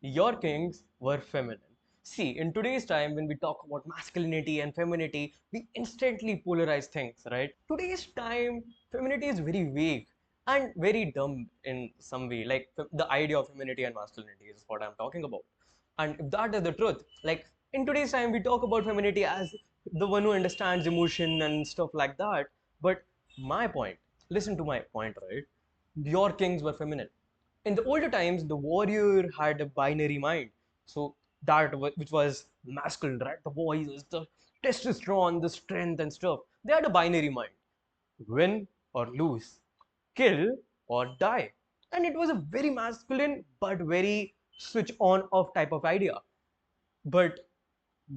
your kings were feminine. See, in today's time, when we talk about masculinity and femininity, we instantly polarize things, right? Today's time, femininity is very vague and very dumb in some way. Like the idea of femininity and masculinity is what I'm talking about. And if that is the truth, like in today's time, we talk about femininity as the one who understands emotion and stuff like that. But my point, listen to my point, right? Your kings were feminine. In the older times, the warrior had a binary mind. So which was masculine, right? The boys, the testosterone, the strength and stuff. They had a binary mind: win or lose, kill or die. And it was a very masculine but very switch on off type of idea. But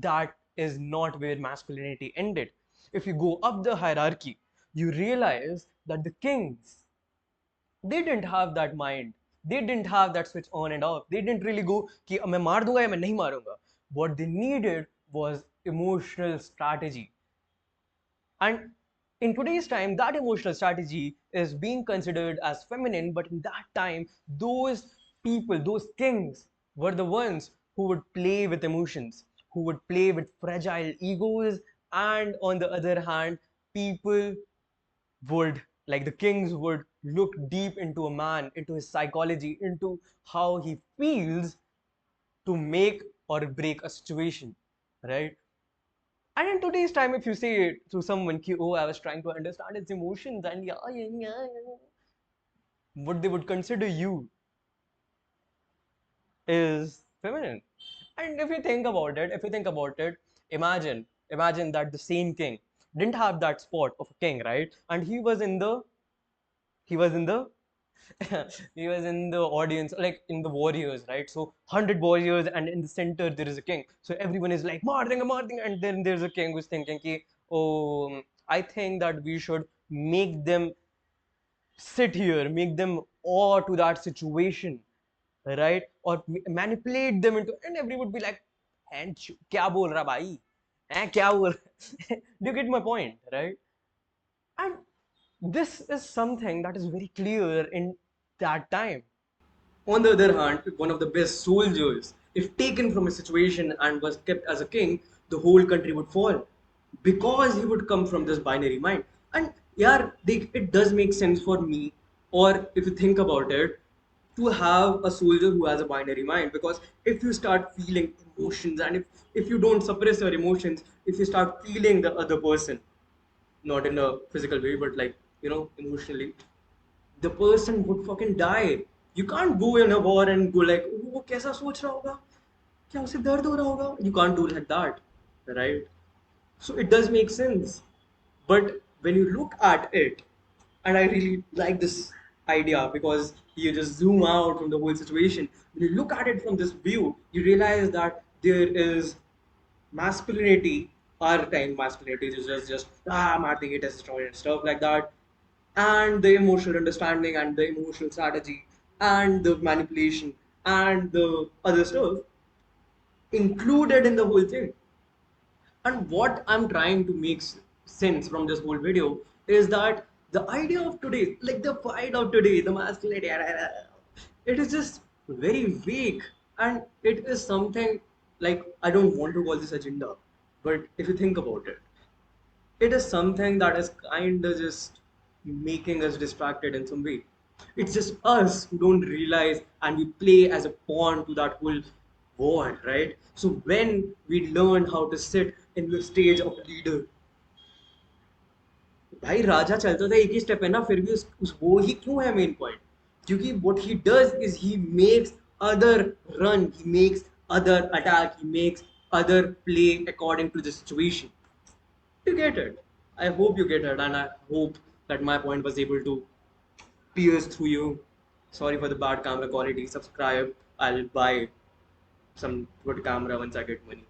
that is not where masculinity ended. If you go up the hierarchy, you realize that the kings, they didn't have that mind. They didn't have that switch on and off. They didn't really go कि मैं मार दूंगा या मैं नहीं मारूंगा. What they needed was emotional strategy. And in today's time, that emotional strategy is being considered as feminine, but in that time, those people, those kings, were the ones who would play with emotions, who would play with fragile egos, and on the other hand, people would, like the kings would look deep into a man, into his psychology, into how he feels to make or break a situation, right? And in today's time, if you say to someone, ki, oh, I was trying to understand its emotions, and yeah, yeah, yeah, yeah, what they would consider you is feminine. And if you think about it, imagine that the same king didn't have that spot of a king, right? And he was in the he was in the audience, like in the warriors, right? So 100 warriors, and in the center there is a king. So everyone is like, maar denga, and then there's a king who's thinking, ki, oh, I think that we should make them sit here, make them awe to that situation, right? Or manipulate them into, and everyone would be like, and kya bol raha bhai? Kya bol? Do you get my point, right? And this is something that is very clear in that time. On the other hand, one of the best soldiers, if taken from a situation and was kept as a king, the whole country would fall because he would come from this binary mind. And yeah, it does make sense for me, or if you think about it, to have a soldier who has a binary mind. Because if you start feeling emotions, and if you don't suppress your emotions, if you start feeling the other person, not in a physical way, but like, emotionally, the person would fucking die. You can't go in a war and go like, "Oh, वो कैसा सोच रहा होगा? क्या उसे दर्द हो रहा होगा?" You can't do like that, right? So it does make sense. But when you look at it, and I really like this idea because you just zoom out from the whole situation. When you look at it from this view, you realize that there is masculinity, our time masculinity is just marking it as strong and stuff like that, and the emotional understanding and the emotional strategy and the manipulation and the other stuff included in the whole thing. And what I'm trying to make sense from this whole video is that the idea of today, like the fight of today, the masculinity, it is just very vague. And it is something like, I don't want to call this agenda, but if you think about it, it is something that is kind of just making us distracted in some way. It's just us who don't realize, and we play as a pawn to that whole war, right? So when we learn how to sit in the stage of leader, भाई राजा चलता था एक ही step है ना, फिर भी उस वो ही क्यों है मेन पॉइंट? क्योंकि what he does is he makes other run, he makes other attack, he makes other play according to the situation. You get it. I hope you get it, and I hope that my point was able to pierce through you. Sorry for the bad camera quality. Subscribe. I'll buy some good camera once I get money.